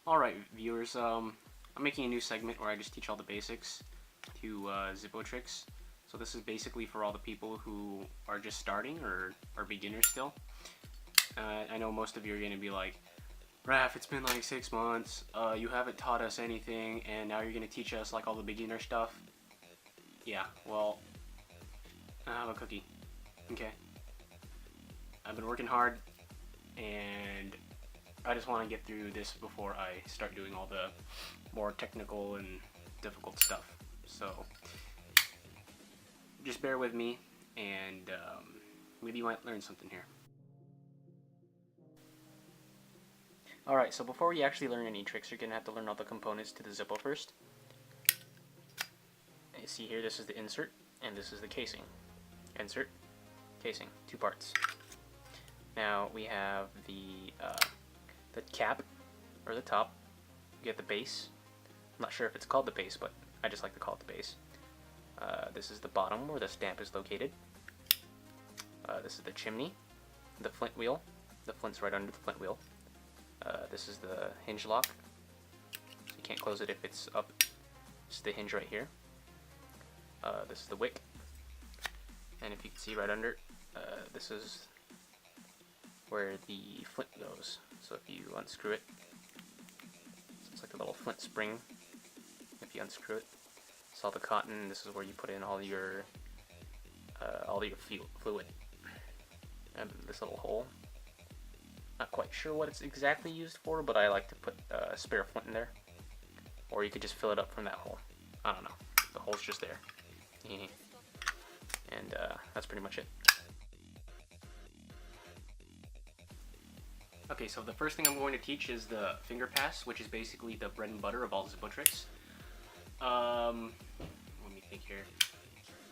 Alright viewers, I'm making a new segment where I just teach all the basics to Zippo tricks. So this is basically for all the people who are just starting or are beginners still. I know most of you are going to be like, Raph, it's been like 6 months, you haven't taught us anything, and now you're going to teach us like all the beginner stuff. Yeah, well, I have a cookie. Okay. I've been working hard, and I just want to get through this before I start doing all the more technical and difficult stuff. So just bear with me, and maybe you might learn something here. Alright, so before we actually learn any tricks, you're going to have to learn all the components to the Zippo first. You see here, this is the insert, and this is the casing. Insert, casing, 2 parts. Now we have the cap, or the top. You get the base. I'm not sure if it's called the base, but I just like to call it the base. This is the bottom where the stamp is located. This is the chimney, the flint wheel. The flint's right under the flint wheel. This is the hinge lock. So you can't close it if it's up. This is the hinge right here. This is the wick. And if you can see right under, this is where the flint goes. So if you unscrew it, it's like a little flint spring. If you unscrew it, it's all the cotton. This is where you put in all your fluid. And this little hole. Not quite sure what it's exactly used for, but I like to put a spare flint in there. Or you could just fill it up from that hole. I don't know. The hole's just there. And that's pretty much it. Okay, so the first thing I'm going to teach is the finger pass, which is basically the bread and butter of all Zippo tricks. Let me think here.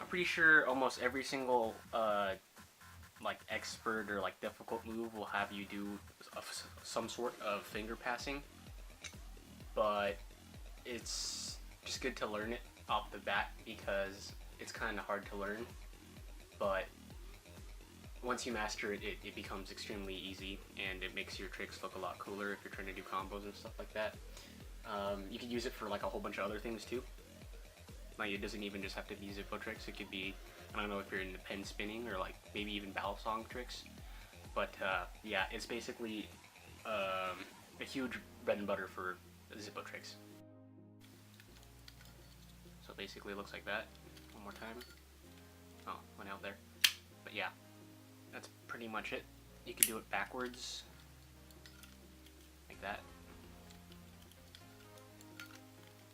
I'm pretty sure almost every single like expert or like difficult move will have you do some sort of finger passing, but it's just good to learn it off the bat because it's kind of hard to learn, but once you master it, it becomes extremely easy, and it makes your tricks look a lot cooler if you're trying to do combos and stuff like that. You can use it for like a whole bunch of other things too. Like it doesn't even just have to be Zippo tricks. It could be, I don't know if you're into pen spinning or like maybe even battle song tricks. But yeah, it's basically a huge bread and butter for Zippo tricks. So basically it looks like that. One more time. Oh, went out there. But yeah, that's pretty much it. You can do it backwards, like that.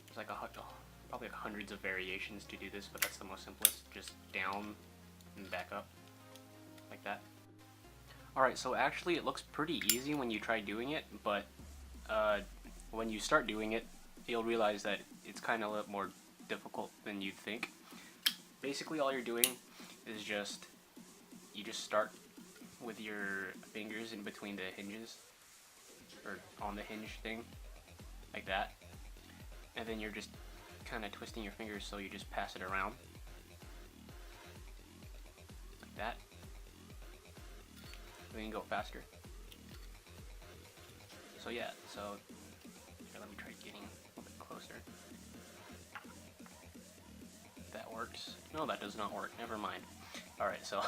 There's like probably like hundreds of variations to do this, but that's the most simplest. Just down and back up, like that. Alright, so actually it looks pretty easy when you try doing it, but when you start doing it, you'll realize that it's kind of a little more difficult than you'd think. Basically all you're doing is you just start with your fingers in between the hinges, or on the hinge thing, like that, and then you're just kind of twisting your fingers so you just pass it around, like that. Then you can go faster. So yeah, so here, let me try getting a little bit closer. That works. No, that does not work. Never mind. Alright, so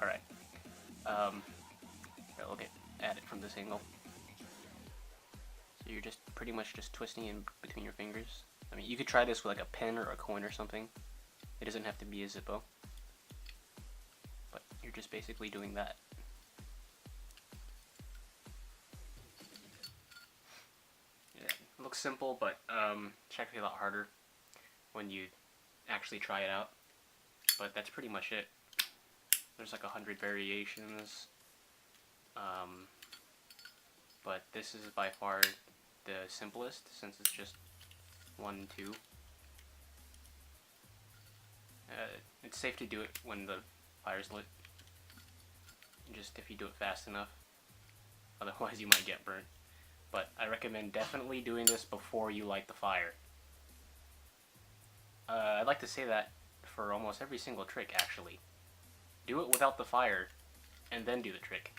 alright. Look at it from this angle. So you're just pretty much just twisting in between your fingers. I mean, you could try this with like a pen or a coin or something. It doesn't have to be a Zippo. But you're just basically doing that. Yeah, it looks simple, but it's actually a lot harder when you actually try it out. But that's pretty much it. There's like 100 variations. But this is by far the simplest since it's just 1, 2. It's safe to do it when the fire's lit. Just if you do it fast enough. Otherwise you might get burnt. But I recommend definitely doing this before you light the fire. I'd like to say that for almost every single trick actually. Do it without the fire and then do the trick.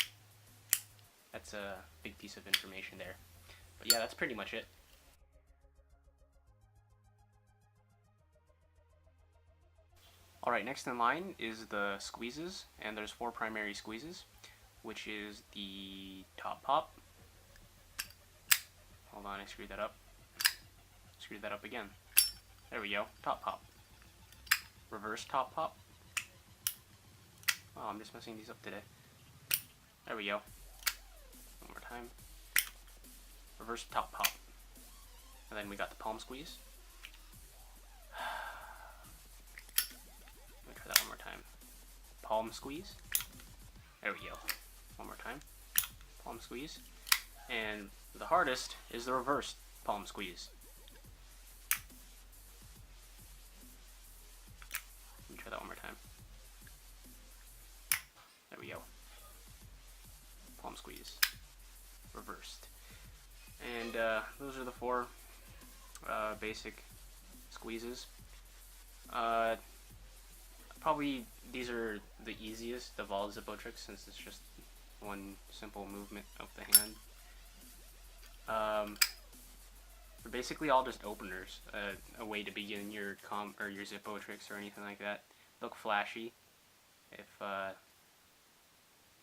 That's a big piece of information there. But yeah, that's pretty much it. Alright, next in line is the squeezes, and there's 4 primary squeezes, which is the top pop. Hold on, I screwed that up. Screwed that up again. There we go, top pop. Reverse top pop. Oh, I'm just messing these up today. There we go. One more time. Reverse top pop. And then we got the palm squeeze. Let me try that one more time. Palm squeeze. There we go. One more time. Palm squeeze. And the hardest is the reverse palm squeeze. Let me try that one more time. There we go. Palm squeeze. Reversed. And those are the 4 basic squeezes. Probably these are the easiest of all Zippo tricks, since it's just one simple movement of the hand. They're basically all just openers, a way to begin your your Zippo tricks or anything like that. Look flashy. If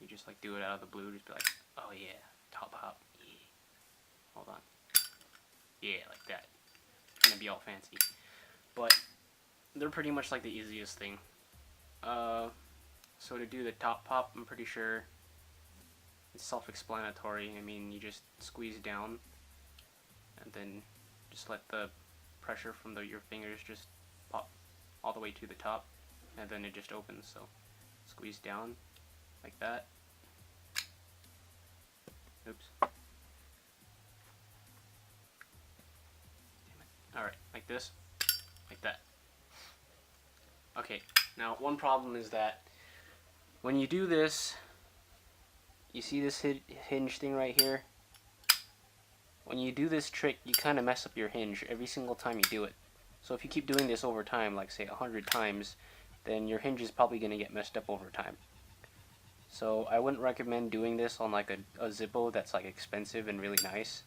you just like do it out of the blue, just be like, oh yeah, top hop, yeah. Hold on, yeah, like that. It's gonna be all fancy, but they're pretty much like the easiest thing. So to do the top pop, I'm pretty sure it's self-explanatory. I mean, you just squeeze down and then just let the pressure from your fingers just pop all the way to the top, and then it just opens. So squeeze down like that. Oops. Alright, like this, like that. Okay, now one problem is that when you do this, you see this hinge thing right here? When you do this trick, you kind of mess up your hinge every single time you do it. So if you keep doing this over time, like say 100 times, then your hinge is probably going to get messed up over time. So I wouldn't recommend doing this on like a Zippo that's like expensive and really nice.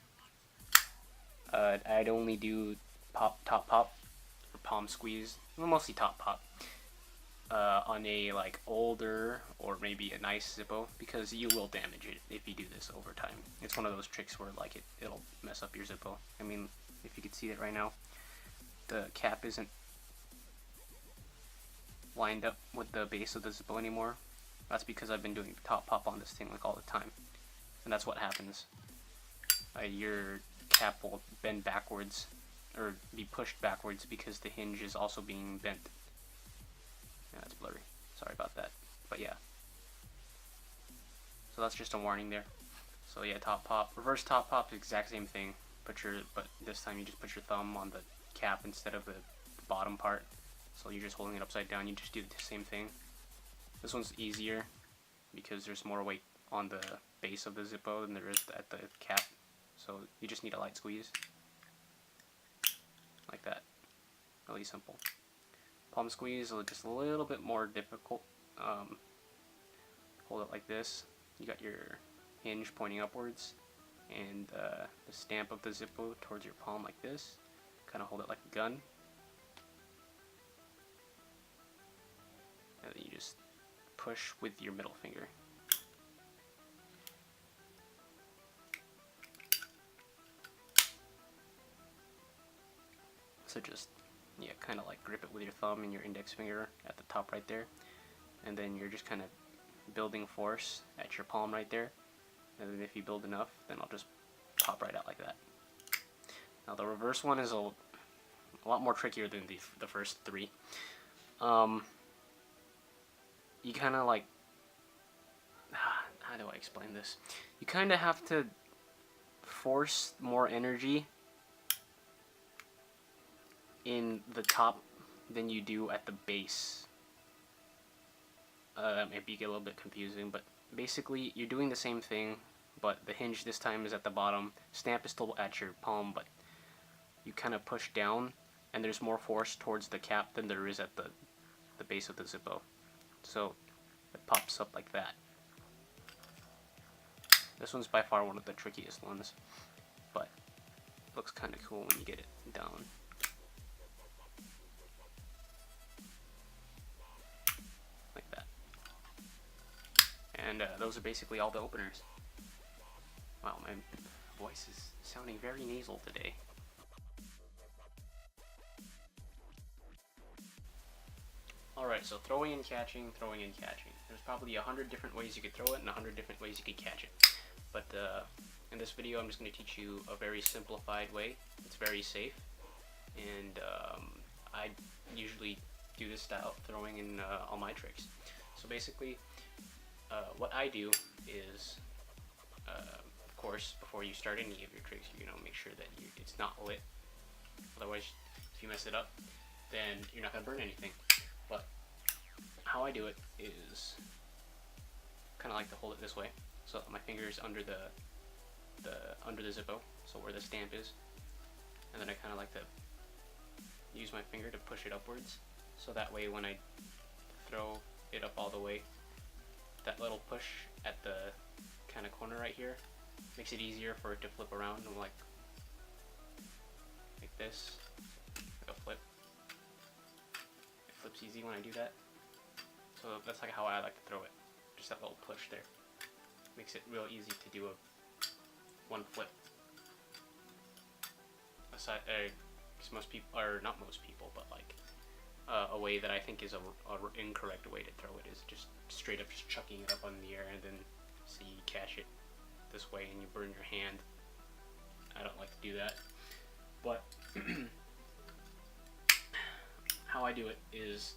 I'd only do top pop, or palm squeeze, well, mostly top pop, on a like older or maybe a nice Zippo, because you will damage it if you do this over time. It's one of those tricks where like it'll mess up your Zippo. I mean, if you could see it right now, the cap isn't lined up with the base of the Zippo anymore. That's because I've been doing top pop on this thing like all the time, and that's what happens. Your cap will bend backwards, or be pushed backwards, because the hinge is also being bent. Yeah, that's blurry. Sorry about that. But yeah. So that's just a warning there. So yeah, top pop. Reverse top pop is the exact same thing. But this time you just put your thumb on the cap instead of the bottom part. So you're just holding it upside down. You just do the same thing. This one's easier because there's more weight on the base of the Zippo than there is at the cap. So you just need a light squeeze. Like that. Really simple. Palm squeeze is just a little bit more difficult. Hold it like this. You got your hinge pointing upwards, and the stamp of the Zippo towards your palm like this. Kind of hold it like a gun. And then you just push with your middle finger. So just, yeah, kind of like grip it with your thumb and your index finger at the top right there. And then you're just kind of building force at your palm right there. And then if you build enough, then I'll just pop right out like that. Now the reverse one is a lot more trickier than the first 3. You kind of like, how do I explain this? You kind of have to force more energy in the top than you do at the base. That might be a little bit confusing, but basically you're doing the same thing, but the hinge this time is at the bottom. Stamp is still at your palm, but you kind of push down, and there's more force towards the cap than there is at the base of the Zippo. So it pops up like that. This one's by far one of the trickiest ones, but looks kind of cool when you get it down. Like that. And those are basically all the openers. Wow, my voice is sounding very nasal today. Alright, so throwing and catching. There's probably 100 different ways you could throw it and 100 different ways you could catch it. But in this video, I'm just going to teach you a very simplified way. It's very safe, and I usually do this style throwing in all my tricks. So basically, what I do is, of course, before you start any of your tricks, make sure that it's not lit. Otherwise, if you mess it up, then you're not going to burn anything. But how I do it is kind of like to hold it this way, so my finger's under the Zippo, so where the stamp is, and then I kind of like to use my finger to push it upwards, so that way when I throw it up all the way, that little push at the kind of corner right here makes it easier for it to flip around, and like this, like a flip. It flips easy when I do that. So that's like how I like to throw it. Just that little push there. Makes it real easy to do one flip. Aside, because most people, or not most people, but like a way that I think is a incorrect way to throw it is just straight up just chucking it up in the air, and then so you catch it this way and you burn your hand. I don't like to do that, but how I do it is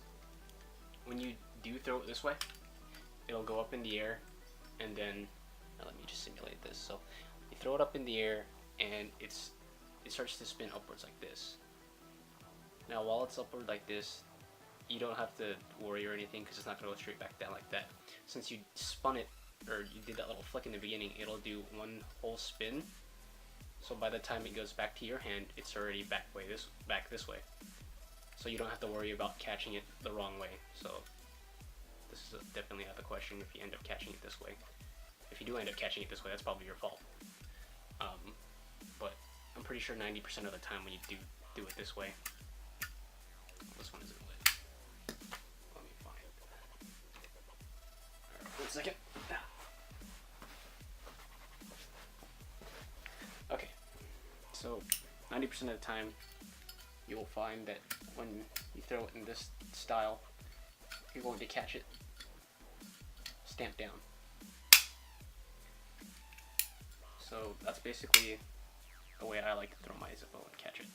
when you do throw it this way, it'll go up in the air, and then let me just simulate this. So you throw it up in the air, and it starts to spin upwards like this. Now while it's upward like this, you don't have to worry or anything, because it's not going to go straight back down like that. Since you spun it, or you did that little flick in the beginning, it'll do one whole spin. So by the time it goes back to your hand, it's already back this way. So you don't have to worry about catching it the wrong way. So this is definitely out of the question if you end up catching it this way. If you do end up catching it this way, that's probably your fault. But I'm pretty sure 90% of the time when you do it this way, this one isn't lit. Let me find it. Alright, 1 second. Okay, so 90% of the time, you will find that when you throw it in this style, you're going to catch it stamped down. So that's basically the way I like to throw my Zippo and catch it.